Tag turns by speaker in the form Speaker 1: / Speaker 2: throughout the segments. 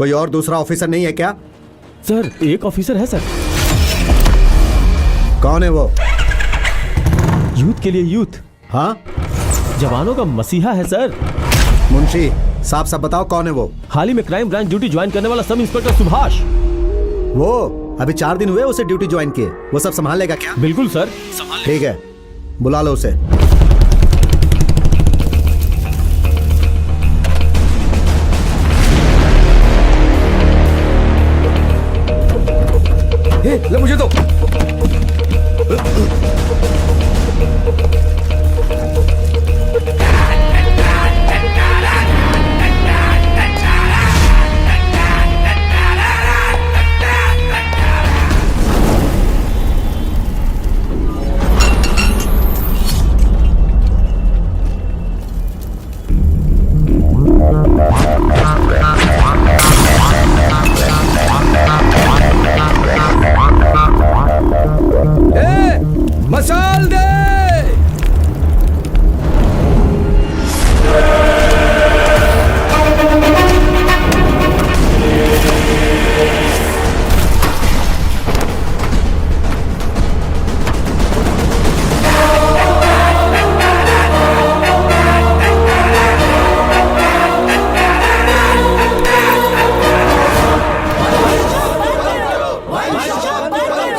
Speaker 1: कोई और दूसरा ऑफिसर नहीं है क्या?
Speaker 2: सर एक ऑफिसर है सर।
Speaker 1: कौन है वो?
Speaker 2: यूथ के लिए यूथ।
Speaker 1: हाँ,
Speaker 2: जवानों का मसीहा है सर।
Speaker 1: मुंशी साफ साफ बताओ कौन है वो?
Speaker 2: हाल ही में क्राइम ब्रांच ड्यूटी ज्वाइन करने वाला सब इंस्पेक्टर सुभाष।
Speaker 1: वो अभी 4 दिन हुए उसे ड्यूटी ज्वाइन किए। वो सब संभाल लेगा क्या?
Speaker 2: बिल्कुल सर।
Speaker 1: ठीक है, बुला लो उसे।
Speaker 3: ले मुझे दो। मसाल दे।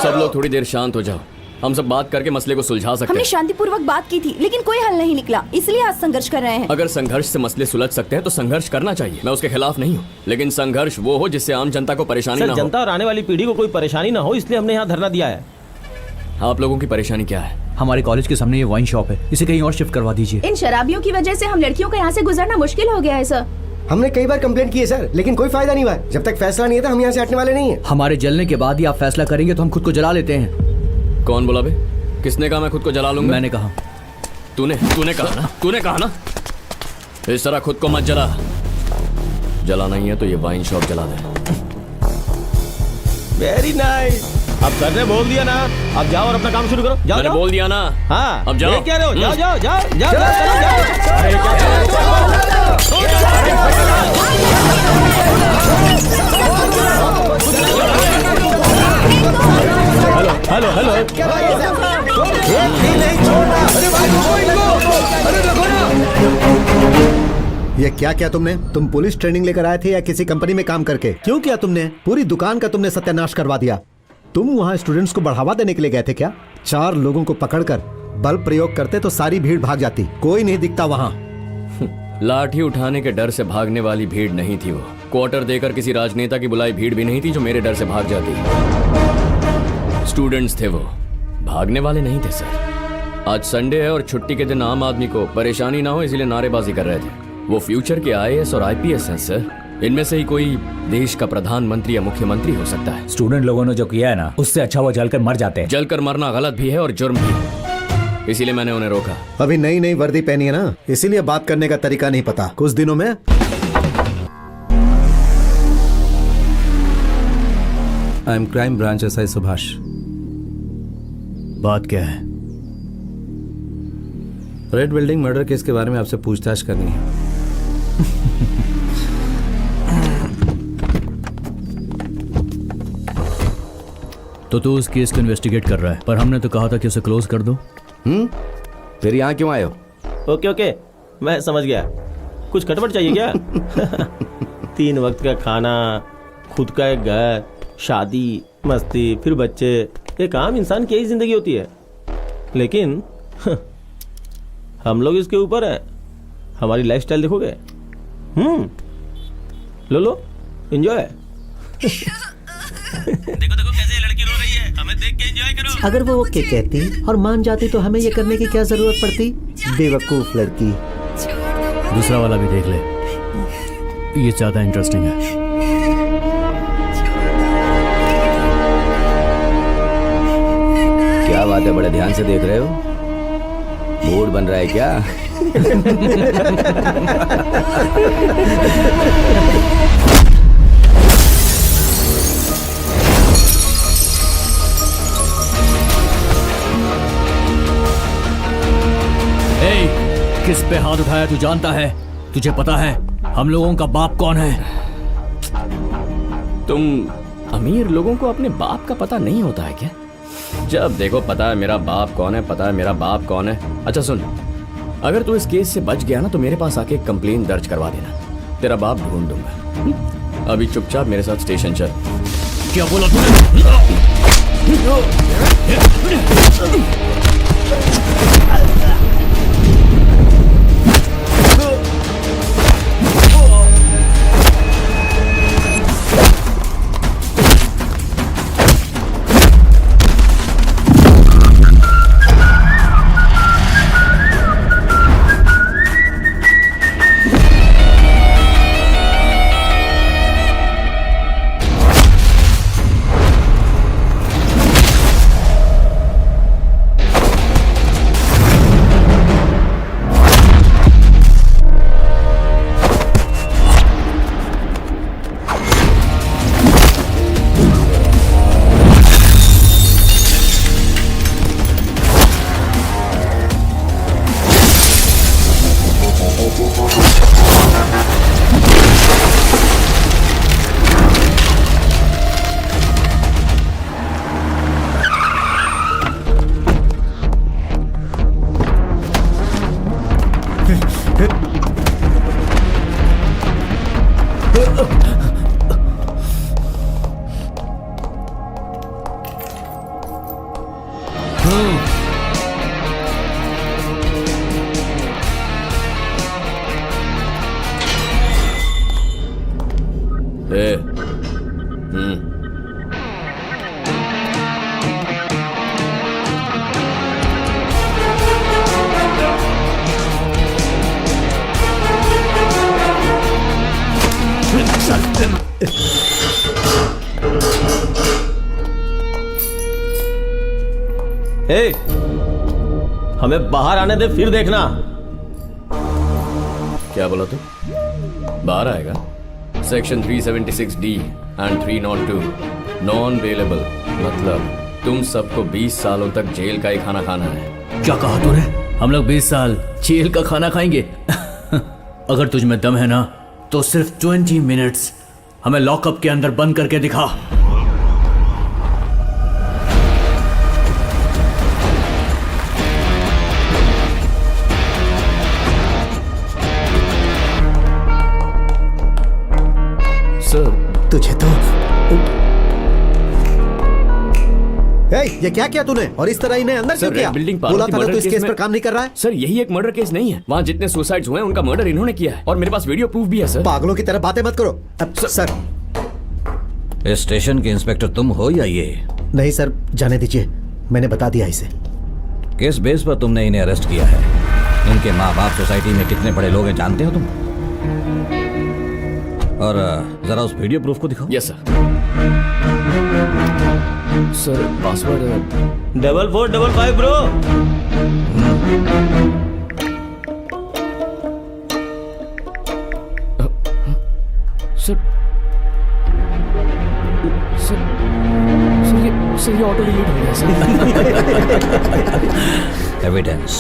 Speaker 4: सब लोग थोड़ी देर शांत हो जाओ। हम सब बात करके मसले को सुलझा सकते
Speaker 5: हमने
Speaker 4: हैं।
Speaker 5: शांतिपूर्वक बात की थी लेकिन कोई हल नहीं निकला, इसलिए आज संघर्ष कर रहे हैं।
Speaker 4: अगर संघर्ष से मसले सुलझ सकते हैं तो संघर्ष करना चाहिए। मैं उसके खिलाफ नहीं हूँ, लेकिन संघर्ष वो हो जिससे आम जनता को परेशानी
Speaker 2: सर
Speaker 4: ना हो।
Speaker 2: जनता और आने वाली पीढ़ी को कोई परेशानी ना हो, इसलिए हमने यहाँ धरना दिया है।
Speaker 4: आप लोगों की परेशानी क्या है?
Speaker 6: हमारे कॉलेज के सामने ये वाइन शॉप है, इसे कहीं और शिफ्ट करवा दीजिए।
Speaker 5: इन शराबियों की वजह से हम लड़कियों का यहाँ से गुजरना मुश्किल हो गया है सर।
Speaker 3: हमने कई बार कंप्लेंट की है सर, लेकिन कोई फायदा नहीं हुआ। जब तक फैसला नहीं है तो हम यहाँ से हटने वाले नहीं हैं।
Speaker 6: हमारे जलने के बाद ही आप फैसला करेंगे तो हम खुद को जला लेते हैं।
Speaker 4: कौन बोला बे? किसने कहा मैं खुद को जला लूंगा?
Speaker 6: मैंने कहा।
Speaker 4: तूने कहा ना इस तरह खुद को मत जला। जला नहीं है तो ये वाइन शॉप जला दे।
Speaker 2: Very nice. अब सर ने बोल दिया ना, अब जाओ और अपना काम शुरू करो। जाओ
Speaker 4: मैंने
Speaker 2: जाओ।
Speaker 4: बोल दिया ना।
Speaker 2: हाँ
Speaker 4: अब जाओ।
Speaker 2: ये क्या रहे हो? जाओ जाओ जाओ जाओ जाओ। अरे हेलो हेलो
Speaker 1: ये क्या किया तुमने? तुम पुलिस ट्रेनिंग लेकर आए थे या किसी कंपनी में काम करके? क्यों किया तुमने? पूरी दुकान का तुमने सत्यानाश करवा दिया। तुम वहाँ स्टूडेंट्स को बढ़ावा देने के लिए गए थे क्या? 4 लोगों को पकड़कर बल प्रयोग करते तो सारी भीड़ भाग जाती। कोई नहीं दिखता वहाँ।
Speaker 4: लाठी उठाने के डर से भागने वाली भीड़ नहीं थी वो। क्वार्टर देकर किसी राजनेता की बुलाई भीड़ भी नहीं थी जो मेरे डर से भाग जाती। स्टूडेंट्स थे वो, भागने वाले नहीं थे सर। आज संडे है और छुट्टी के दिन आम आदमी को परेशानी ना हो इसलिए नारेबाजी कर रहे थे। वो फ्यूचर के IAS और IPS हैं सर। इनमें से ही कोई देश का प्रधानमंत्री या मुख्यमंत्री हो सकता है।
Speaker 6: स्टूडेंट लोगों ने जो किया है ना, उससे अच्छा वो जलकर मर जाते हैं।
Speaker 4: जलकर मरना गलत भी है और जुर्म भी, इसीलिए मैंने उन्हें रोका।
Speaker 1: अभी नई नई वर्दी पहनी है ना, इसीलिए बात करने का तरीका नहीं पता। कुछ दिनों में
Speaker 7: I am crime branch SI Subhash.
Speaker 6: बात क्या है?
Speaker 7: रेड बिल्डिंग मर्डर केस के बारे में आपसे पूछताछ करनी है।
Speaker 6: तो तू उस केस को इन्वेस्टिगेट कर रहा है, पर हमने तो कहा था कि उसे क्लोज कर दो।
Speaker 7: फिर यहाँ क्यों आए हो?
Speaker 2: ओके ओके, मैं समझ गया। कुछ खटपट चाहिए क्या? 3 वक्त का खाना, खुद का एक घर, शादी, मस्ती, फिर बच्चे। एक आम इंसान की यही जिंदगी होती है, लेकिन हम लोग इसके ऊपर है। हमारी लाइफस्टाइल देखोगे। लो लो, एंजॉय। देखो देखो कैसे लड़की रो रही है, हमें देख के एंजॉय करो।
Speaker 1: अगर वो ओके कहती और मान जाती तो हमें ये करने की क्या जरूरत पड़ती? बेवकूफ लड़की।
Speaker 6: दूसरा वाला भी देख ले, ये ज्यादा इंटरेस्टिंग है।
Speaker 7: क्या बात है, बड़े ध्यान से देख रहे हो? मूड बन रहा है क्या?
Speaker 6: किस पे हाथ उठाया तू जानता है? तुझे पता है हम लोगों का बाप कौन है?
Speaker 4: तुम अमीर लोगों को अपने बाप का पता नहीं होता है क्या? जब देखो पता है मेरा बाप कौन है, पता है मेरा बाप कौन है। अच्छा सुन, अगर तू इस केस से बच गया ना तो मेरे पास आके कंप्लेन दर्ज करवा देना, तेरा बाप ढूंढ दूंगा। अभी चुपचाप मेरे साथ स्टेशन चल।
Speaker 6: क्या बोला तूने?
Speaker 2: ए, हमें बाहर आने दे, फिर देखना।
Speaker 4: क्या बोला तू? बाहर आएगा? Section 376D and 302 non bailable, मतलब तुम सबको 20 सालों तक जेल का ही खाना खाना है।
Speaker 6: क्या कहा तूने? हम लोग 20 साल जेल का खाना खाएंगे? अगर तुझ में दम है ना तो सिर्फ 20 मिनट्स हमें लॉकअप के अंदर बंद करके दिखा।
Speaker 4: सर
Speaker 1: तुझे तो ये क्या किया तूने? और इस तरह इन्हें अंदर क्यों
Speaker 4: सर,
Speaker 1: किया?
Speaker 4: रेड बिल्डिंग
Speaker 1: बोला था ना
Speaker 4: मर्डर
Speaker 1: तो इस
Speaker 4: केस
Speaker 1: केस
Speaker 4: में-
Speaker 1: पर काम नहीं कर रहा है।
Speaker 4: सर यही एक मर्डर केस नहीं है, वहाँ जितने सुसाइड्स हुए हैं उनका मर्डर इन्होंने किया है और मेरे पास वीडियो प्रूफ भी है सर।
Speaker 1: पागलों की तरह बातें मत करो। अब सर
Speaker 7: इस स्टेशन के इंस्पेक्टर तुम हो या ये?
Speaker 1: नहीं सर, जाने दीजिए, मैंने बता दिया इसे।
Speaker 7: किस बेस पर तुमने इन्हें अरेस्ट किया है? इनके माँ बाप सोसाइटी में कितने बड़े लोग हैं जानते हो तुम? और जरा उस वीडियो प्रूफ को दिखाओ।
Speaker 4: Yes sir. Sir password
Speaker 2: 4455 bro.
Speaker 4: Sir sir sir ये ऑटो डिलीट हो गया सर।
Speaker 7: एविडेंस।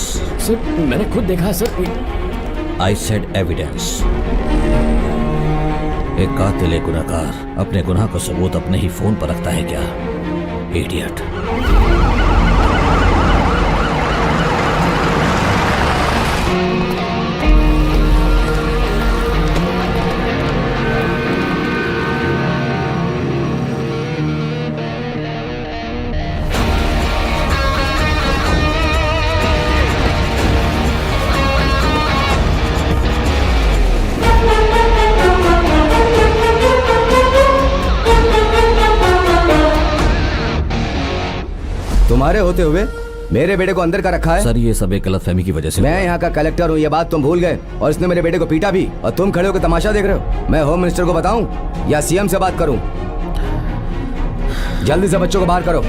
Speaker 4: सर मैंने खुद देखा है सर।
Speaker 7: I said evidence. एक कातिल, एक गुनहगार अपने गुनाह का सबूत अपने ही फोन पर रखता है क्या? इडियट।
Speaker 3: तुम्हारे होते हुए मेरे बेटे को अंदर का रखा है।
Speaker 7: सर ये सब एक गलतफहमी की वजह से
Speaker 3: मैं यहाँ का कलेक्टर हूँ, ये बात तुम भूल गए। और इसने मेरे बेटे को पीटा भी, और तुम खड़े होकर तमाशा देख रहे हो। मैं होम मिनिस्टर को बताऊं या सीएम से बात करूं? जल्दी से बच्चों को बाहर करो।